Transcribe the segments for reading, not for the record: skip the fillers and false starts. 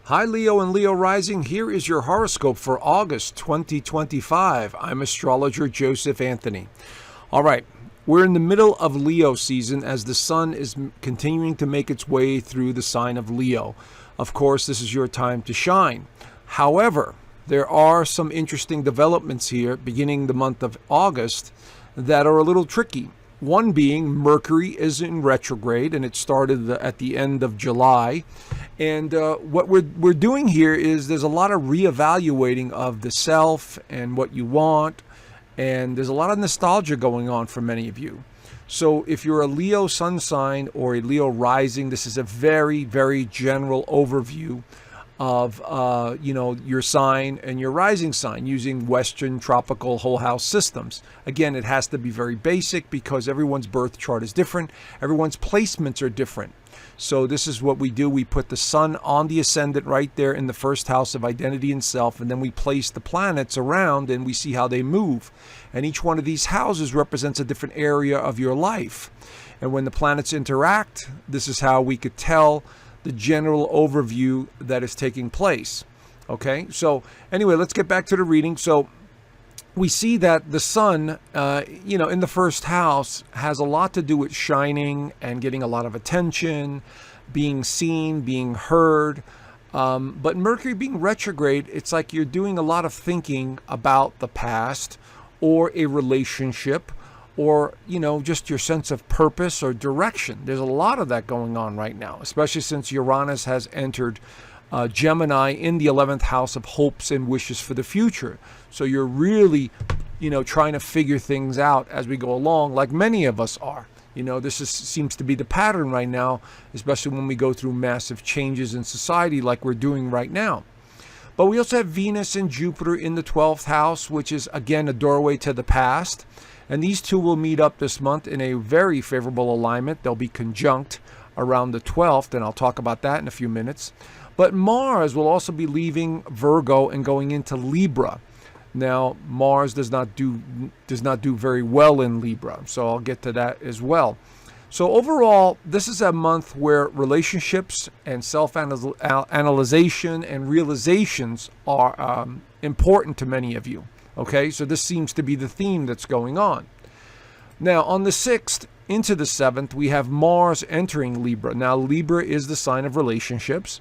Hi Leo and Leo Rising, here is your horoscope for August 2025. I'm Astrologer Joseph Anthony. All right, we're in the middle of Leo season as the sun is continuing to make its way through the sign of Leo. Of course, this is your time to shine. However, there are some interesting developments here beginning the month of August that are a little tricky. One being Mercury is in retrograde, and it started at the end of July. And what we're doing here is there's a lot of reevaluating of the self and what you want, and there's a lot of nostalgia going on for many of you. So if you're a Leo sun sign or a Leo rising, this is a very, very general overview of your sign and your rising sign using Western tropical whole house systems. Again, it has to be very basic because everyone's birth chart is different. Everyone's placements are different. So this is what we do. We put the sun on the ascendant right there in the first house of identity and self, and then we place the planets around and we see how they move. And each one of these houses represents a different area of your life. And when the planets interact, this is how we could tell the general overview that is taking place. Okay, so anyway, let's get back to the reading. So we see that the sun, in the first house has a lot to do with shining and getting a lot of attention, being seen, being heard. But Mercury being retrograde, it's like you're doing a lot of thinking about the past or a relationship, or just your sense of purpose or direction. There's a lot of that going on right now, especially since Uranus has entered Gemini in the 11th house of hopes and wishes for the future. So you're really trying to figure things out as we go along, like many of us are. Seems to be the pattern right now, especially when we go through massive changes in society like we're doing right now. But we also have Venus and Jupiter in the 12th house, which is again a doorway to the past. And these two will meet up this month in a very favorable alignment. They'll be conjunct around the 12th, and I'll talk about that in a few minutes. But Mars will also be leaving Virgo and going into Libra. Now, Mars does not do very well in Libra, so I'll get to that as well. So overall, this is a month where relationships and self-analyzation and realizations are important to many of you. Okay, so this seems to be the theme that's going on. Now, on the 6th into the 7th, we have Mars entering Libra. Now, Libra is the sign of relationships.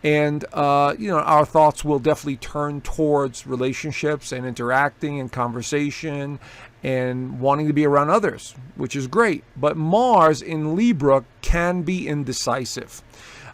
And, our thoughts will definitely turn towards relationships and interacting and conversation and wanting to be around others, which is great. But Mars in Libra can be indecisive.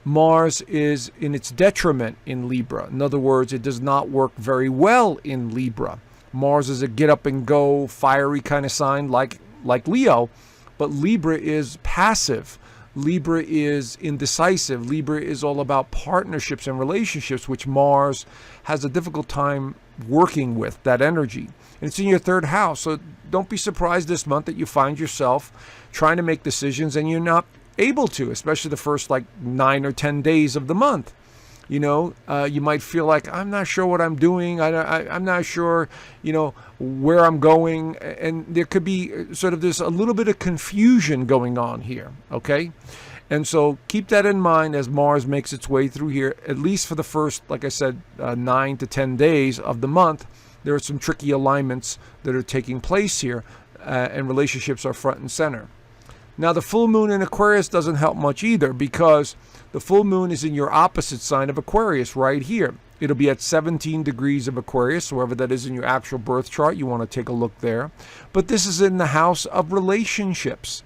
Mars is in its detriment in Libra. In other words, it does not work very well in Libra. Mars is a get up and go, fiery kind of sign like Leo, but Libra is passive. Libra is indecisive. Libra is all about partnerships and relationships, which Mars has a difficult time working with, that energy. And it's in your 3rd house, so don't be surprised this month that you find yourself trying to make decisions and you're not able to, especially the first 9 or 10 days of the month. You might feel like, I'm not sure what I'm doing. I'm not sure, where I'm going. And there could be sort of this a little bit of confusion going on here. Okay. And so keep that in mind as Mars makes its way through here, at least for the first, like I said, 9 to 10 days of the month. There are some tricky alignments that are taking place here, and relationships are front and center. Now, the full moon in Aquarius doesn't help much either, because the full moon is in your opposite sign of Aquarius right here. It'll be at 17 degrees of Aquarius, wherever that is in your actual birth chart. You want to take a look there. But this is in the house of relationships.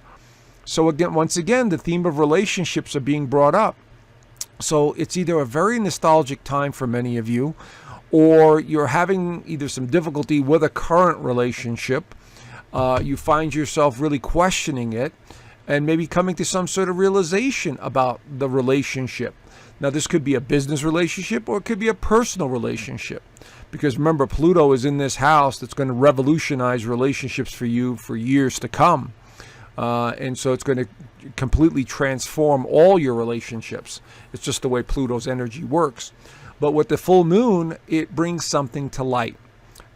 So again, once again, the theme of relationships are being brought up. So it's either a very nostalgic time for many of you, or you're having either some difficulty with a current relationship. You find yourself really questioning it and maybe coming to some sort of realization about the relationship. Now, this could be a business relationship or it could be a personal relationship. Because remember, Pluto is in this house that's going to revolutionize relationships for you for years to come. And so it's going to completely transform all your relationships. It's just the way Pluto's energy works. But with the full moon, it brings something to light.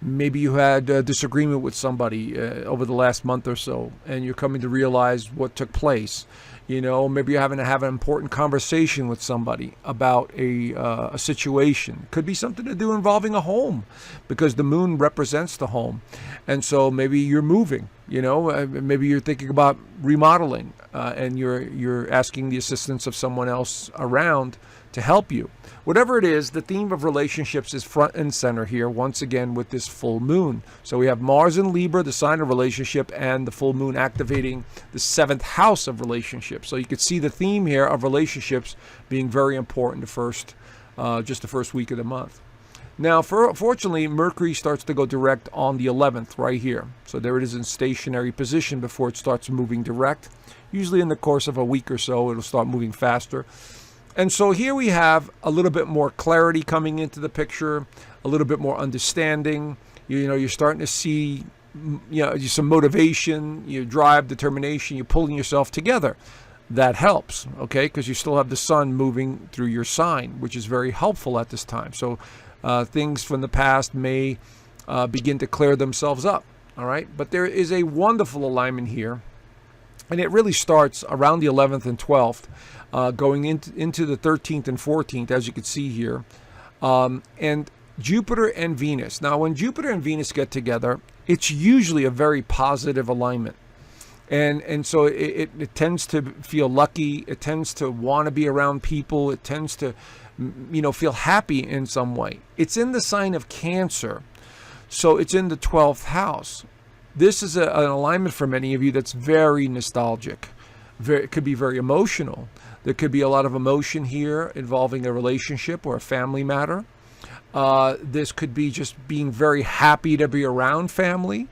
Maybe you had a disagreement with somebody over the last month or so, and you're coming to realize what took place. Maybe you're having to have an important conversation with somebody about a situation. Could be something to do involving a home, because the moon represents the home. And so maybe you're moving, maybe you're thinking about remodeling, and you're asking the assistance of someone else around to help you. Whatever it is, the theme of relationships is front and center here, once again, with this full moon. So we have Mars in Libra, the sign of relationship, and the full moon activating the 7th house of relationships. So you could see the theme here of relationships being very important just the first week of the month. Now, fortunately, Mercury starts to go direct on the 11th right here. So there it is in stationary position before it starts moving direct. Usually in the course of a week or so, it'll start moving faster. And so here we have a little bit more clarity coming into the picture, a little bit more understanding. You're starting to see, some motivation, drive, determination, you're pulling yourself together. That helps, okay, because you still have the sun moving through your sign, which is very helpful at this time. So things from the past may begin to clear themselves up, all right? But there is a wonderful alignment here, and it really starts around the 11th and 12th. Going into the 13th and 14th, as you can see here. And Jupiter and Venus. Now, when Jupiter and Venus get together, it's usually a very positive alignment. And so it tends to feel lucky. It tends to want to be around people. It tends to, feel happy in some way. It's in the sign of Cancer. So it's in the 12th house. This is an alignment for many of you that's very nostalgic. It could be very emotional. There could be a lot of emotion here involving a relationship or a family matter. This could be just being very happy to be around family.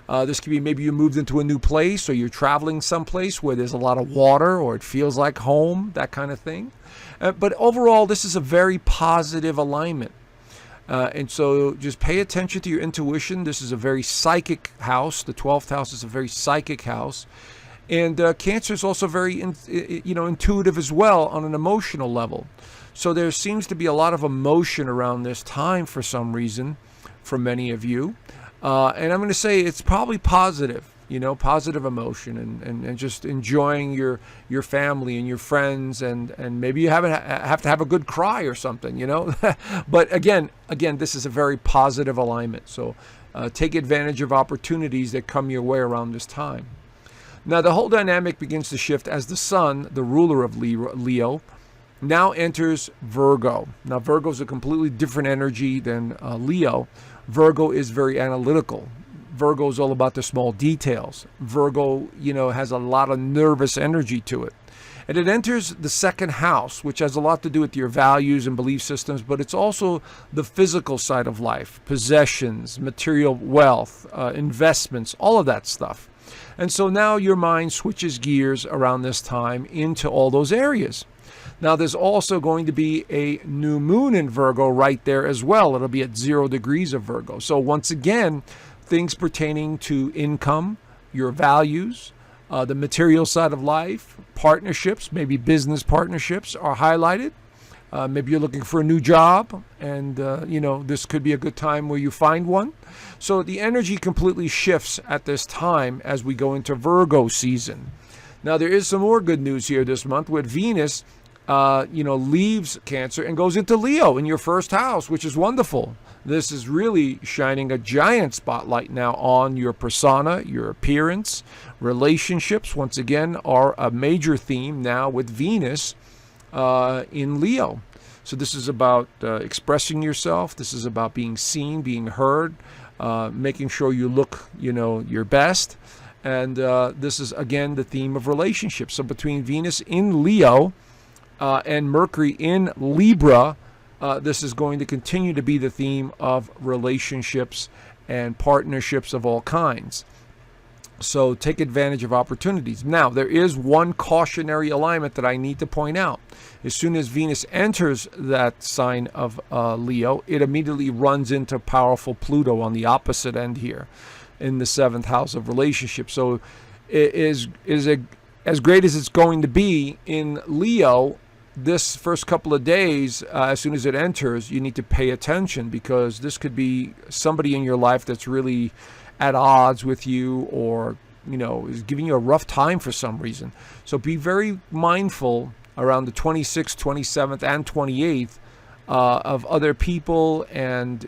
This could be maybe you moved into a new place, or you're traveling someplace where there's a lot of water, or it feels like home, that kind of thing. But overall, this is a very positive alignment. And so just pay attention to your intuition. This is a very psychic house. The 12th house is a very psychic house. And Cancer is also very, intuitive as well on an emotional level. So there seems to be a lot of emotion around this time for some reason for many of you. And I'm going to say it's probably positive, positive emotion and just enjoying your family and your friends. And maybe you have to have a good cry or something, But again, this is a very positive alignment. So take advantage of opportunities that come your way around this time. Now, the whole dynamic begins to shift as the sun, the ruler of Leo, now enters Virgo. Now, Virgo is a completely different energy than Leo. Virgo is very analytical. Virgo is all about the small details. Virgo, has a lot of nervous energy to it. And it enters the 2nd house, which has a lot to do with your values and belief systems, but it's also the physical side of life, possessions, material wealth, investments, all of that stuff. And so now your mind switches gears around this time into all those areas. Now, there's also going to be a new moon in Virgo right there as well. It'll be at 0 degrees of Virgo. So once again, things pertaining to income, your values, the material side of life, partnerships, maybe business partnerships are highlighted. Maybe you're looking for a new job, and this could be a good time where you find one. So the energy completely shifts at this time as we go into Virgo season. Now, there is some more good news here this month with Venus, leaves Cancer and goes into Leo in your 1st house, which is wonderful. This is really shining a giant spotlight now on your persona, your appearance. Relationships, once again, are a major theme now with Venus in Leo. So this is about expressing yourself. This is about being seen, being heard, making sure you look, your best. And this is, again, the theme of relationships. So between Venus in Leo and Mercury in Libra, this is going to continue to be the theme of relationships and partnerships of all kinds. So take advantage of opportunities. Now, there is one cautionary alignment that I need to point out. As soon as Venus enters that sign of Leo, it immediately runs into powerful Pluto on the opposite end here in the 7th house of relationships. So it is as great as it's going to be in Leo, this first couple of days, as soon as it enters, you need to pay attention, because this could be somebody in your life that's really at odds with you, or is giving you a rough time for some reason. So be very mindful around the 26th, 27th, and 28th of other people, and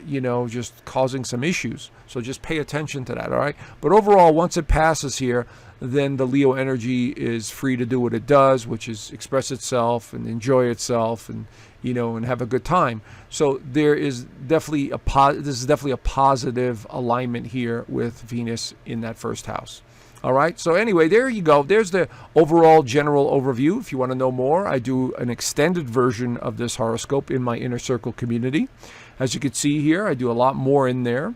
just causing some issues. So just pay attention to that. All right. But overall, once it passes here, then the Leo energy is free to do what it does, which is express itself and enjoy itself, and and have a good time. So there is definitely this is definitely a positive alignment here with Venus in that first house. All right. So anyway, there you go. There's the overall general overview. If you want to know more, I do an extended version of this horoscope in my Inner Circle community. As you can see here, I do a lot more in there.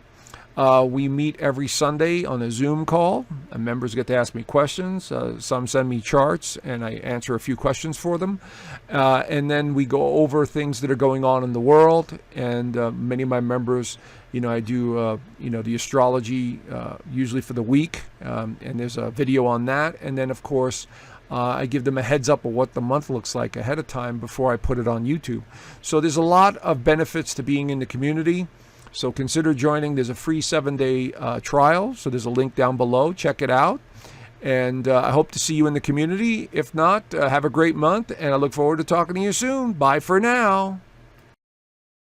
We meet every Sunday on a Zoom call. Members get to ask me questions. Some send me charts, and I answer a few questions for them. And then we go over things that are going on in the world. And many of my members, I do, the astrology usually for the week. And there's a video on that. And then, of course, I give them a heads up of what the month looks like ahead of time before I put it on YouTube. So there's a lot of benefits to being in the community. So consider joining. There's a free 7-day trial. So there's a link down below. Check it out. And I hope to see you in the community. If not, have a great month. And I look forward to talking to you soon. Bye for now.